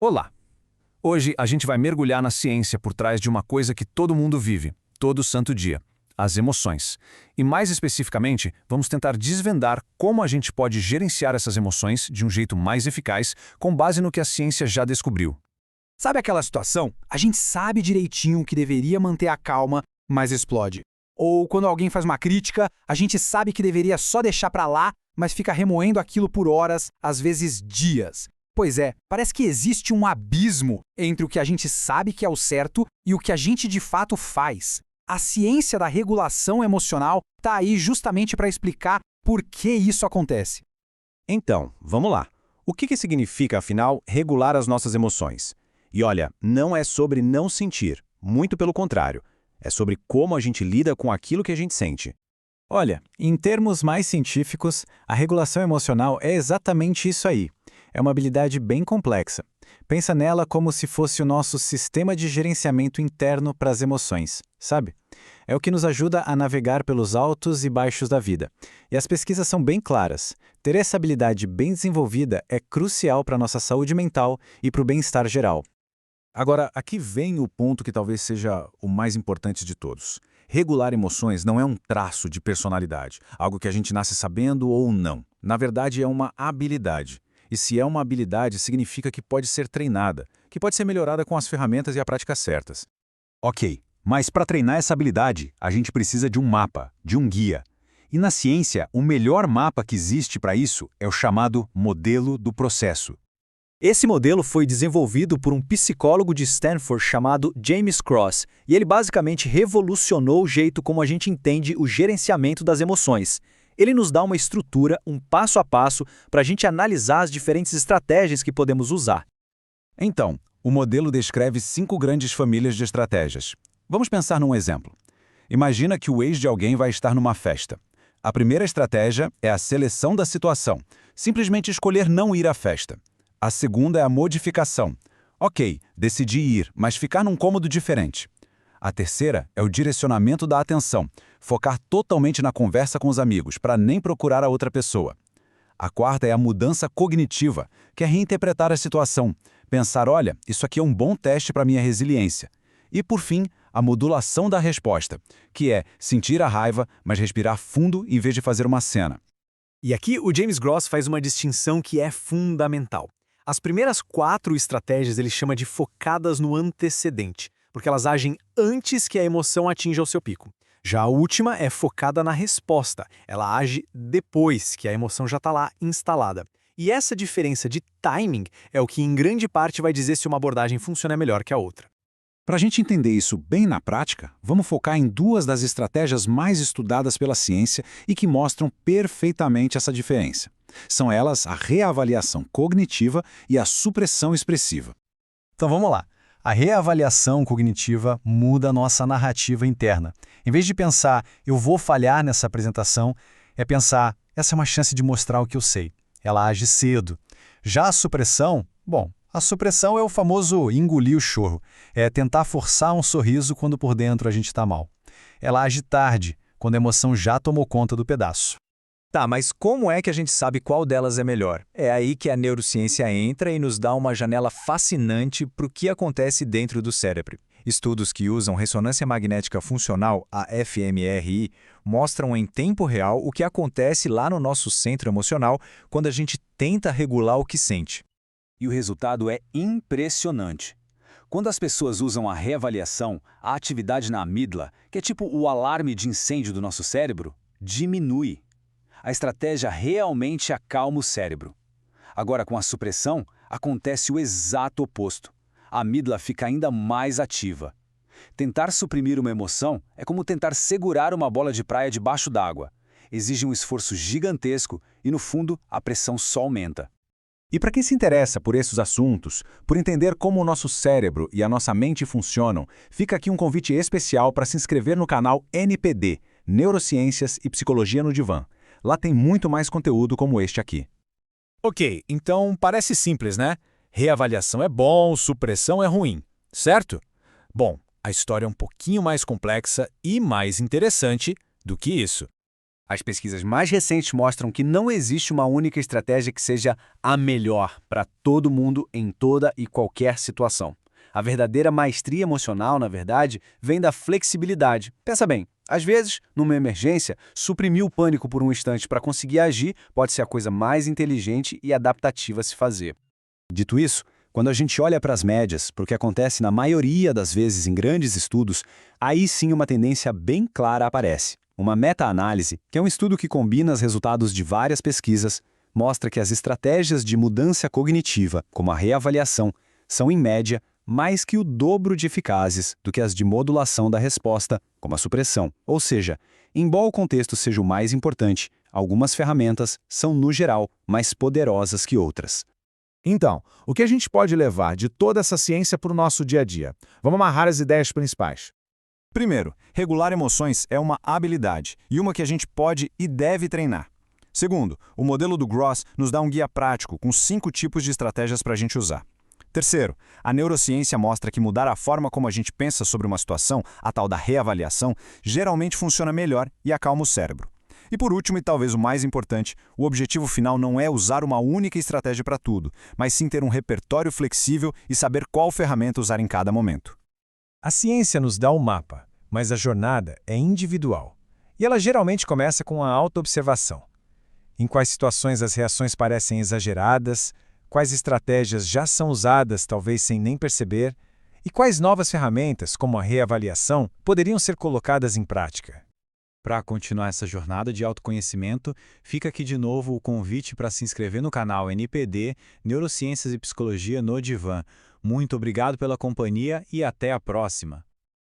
Olá! Hoje a gente vai mergulhar na ciência por trás de uma coisa que todo mundo vive, todo santo dia: as emoções. E mais especificamente, vamos tentar desvendar como a gente pode gerenciar essas emoções de um jeito mais eficaz, com base no que a ciência já descobriu. Sabe aquela situação? A gente sabe direitinho que deveria manter a calma, mas explode. Ou quando alguém faz uma crítica, a gente sabe que deveria só deixar pra lá, mas fica remoendo aquilo por horas, às vezes dias. Pois é, parece que existe um abismo entre o que a gente sabe que é o certo e o que a gente de fato faz. A ciência da regulação emocional está aí justamente para explicar por que isso acontece. Então, vamos lá. O que significa, afinal, regular as nossas emoções? E olha, não é sobre não sentir, muito pelo contrário. É sobre como a gente lida com aquilo que a gente sente. Olha, em termos mais científicos, a regulação emocional é exatamente isso aí. É uma habilidade bem complexa. Pensa nela como se fosse o nosso sistema de gerenciamento interno para as emoções, sabe? É o que nos ajuda a navegar pelos altos e baixos da vida. E as pesquisas são bem claras. Ter essa habilidade bem desenvolvida é crucial para a nossa saúde mental e para o bem-estar geral. Agora, aqui vem o ponto que talvez seja o mais importante de todos. Regular emoções não é um traço de personalidade, algo que a gente nasce sabendo ou não. Na verdade, é uma habilidade. E se é uma habilidade, significa que pode ser treinada, que pode ser melhorada com as ferramentas e a prática certas. Ok, mas para treinar essa habilidade, a gente precisa de um mapa, de um guia. E na ciência, o melhor mapa que existe para isso é o chamado modelo do processo. Esse modelo foi desenvolvido por um psicólogo de Stanford chamado James Cross, e ele basicamente revolucionou o jeito como a gente entende o gerenciamento das emoções. Ele nos dá uma estrutura, um passo a passo, para a gente analisar as diferentes estratégias que podemos usar. Então, o modelo descreve 5 grandes famílias de estratégias. Vamos pensar num exemplo. Imagina que o ex de alguém vai estar numa festa. A primeira estratégia é a seleção da situação, simplesmente escolher não ir à festa. A segunda é a modificação. Ok, decidi ir, mas ficar num cômodo diferente. A terceira é o direcionamento da atenção, focar totalmente na conversa com os amigos, para nem procurar a outra pessoa. A quarta é a mudança cognitiva, que é reinterpretar a situação, pensar, olha, isso aqui é um bom teste para minha resiliência. E, por fim, a modulação da resposta, que é sentir a raiva, mas respirar fundo em vez de fazer uma cena. E aqui o James Cross faz uma distinção que é fundamental. As primeiras 4 estratégias ele chama de focadas no antecedente, porque elas agem antes que a emoção atinja o seu pico. Já a última é focada na resposta, ela age depois que a emoção já está lá instalada. E essa diferença de timing é o que em grande parte vai dizer se uma abordagem funciona melhor que a outra. Para a gente entender isso bem na prática, vamos focar em 2 das estratégias mais estudadas pela ciência e que mostram perfeitamente essa diferença. São elas a reavaliação cognitiva e a supressão expressiva. Então vamos lá. A reavaliação cognitiva muda a nossa narrativa interna. Em vez de pensar, eu vou falhar nessa apresentação, é pensar, essa é uma chance de mostrar o que eu sei. Ela age cedo. Já a supressão, a supressão é o famoso engolir o chorro. É tentar forçar um sorriso quando por dentro a gente está mal. Ela age tarde, quando a emoção já tomou conta do pedaço. Tá, mas como é que a gente sabe qual delas é melhor? É aí que a neurociência entra e nos dá uma janela fascinante para o que acontece dentro do cérebro. Estudos que usam ressonância magnética funcional, a fMRI, mostram em tempo real o que acontece lá no nosso centro emocional quando a gente tenta regular o que sente. E o resultado é impressionante. Quando as pessoas usam a reavaliação, a atividade na amígdala, que é tipo o alarme de incêndio do nosso cérebro, diminui. A estratégia realmente acalma o cérebro. Agora, com a supressão, acontece o exato oposto. A amígdala fica ainda mais ativa. Tentar suprimir uma emoção é como tentar segurar uma bola de praia debaixo d'água. Exige um esforço gigantesco e, no fundo, a pressão só aumenta. E para quem se interessa por esses assuntos, por entender como o nosso cérebro e a nossa mente funcionam, fica aqui um convite especial para se inscrever no canal NPD, Neurociências e Psicologia no Divã. Lá tem muito mais conteúdo como este aqui. Ok, então parece simples, né? Reavaliação é bom, supressão é ruim, certo? Bom, a história é um pouquinho mais complexa e mais interessante do que isso. As pesquisas mais recentes mostram que não existe uma única estratégia que seja a melhor para todo mundo em toda e qualquer situação. A verdadeira maestria emocional, na verdade, vem da flexibilidade. Pensa bem, às vezes, numa emergência, suprimir o pânico por um instante para conseguir agir pode ser a coisa mais inteligente e adaptativa a se fazer. Dito isso, quando a gente olha para as médias, para o que acontece na maioria das vezes em grandes estudos, aí sim uma tendência bem clara aparece. Uma meta-análise, que é um estudo que combina os resultados de várias pesquisas, mostra que as estratégias de mudança cognitiva, como a reavaliação, são, em média, mais que o dobro de eficazes do que as de modulação da resposta, como a supressão. Ou seja, embora o contexto seja o mais importante, algumas ferramentas são, no geral, mais poderosas que outras. Então, o que a gente pode levar de toda essa ciência para o nosso dia a dia? Vamos amarrar as ideias principais. Primeiro, regular emoções é uma habilidade e uma que a gente pode e deve treinar. Segundo, o modelo do Gross nos dá um guia prático com 5 tipos de estratégias para a gente usar. Terceiro, a neurociência mostra que mudar a forma como a gente pensa sobre uma situação, a tal da reavaliação, geralmente funciona melhor e acalma o cérebro. E por último, e talvez o mais importante, o objetivo final não é usar uma única estratégia para tudo, mas sim ter um repertório flexível e saber qual ferramenta usar em cada momento. A ciência nos dá um mapa, mas a jornada é individual. E ela geralmente começa com a autoobservação. Em quais situações as reações parecem exageradas, quais estratégias já são usadas, talvez sem nem perceber, e quais novas ferramentas, como a reavaliação, poderiam ser colocadas em prática. Para continuar essa jornada de autoconhecimento, fica aqui de novo o convite para se inscrever no canal NPD Neurociências e Psicologia no Divã. Muito obrigado pela companhia e até a próxima!